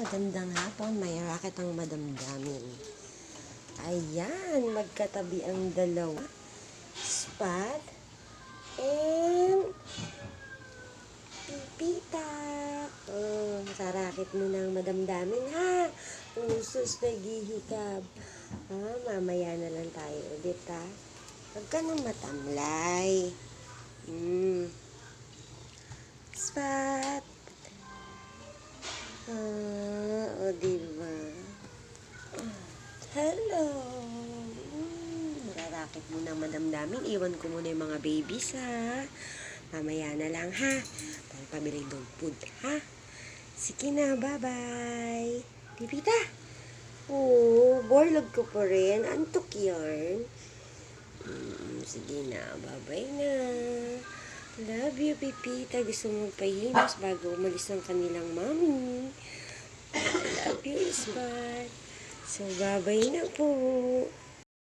magandang hapon. May racket ang madamdamin. Ayan, magkatabi ang dalawa. Spot and Pipita. Oh, sa racket mo ng madamdamin, ha? Usus, naghihikab. Mamaya na lang tayo ulit, ha? Huwag ka nang matamlay. Spot. Diba? Hello. Nararakit mo ng madamdamin. Iwan ko muna yung mga babies, ha? Mamaya na lang, ha? Para pabili dog food, ha? Sige na, bye-bye. Pipita. Borlog ko pa rin. Antok yarn. Sige na, bye-bye na. Love you, Pipita. Gusto mo magpahimas bago umalis ng kanilang mami. I love you, Spot. So, bye-bye na po.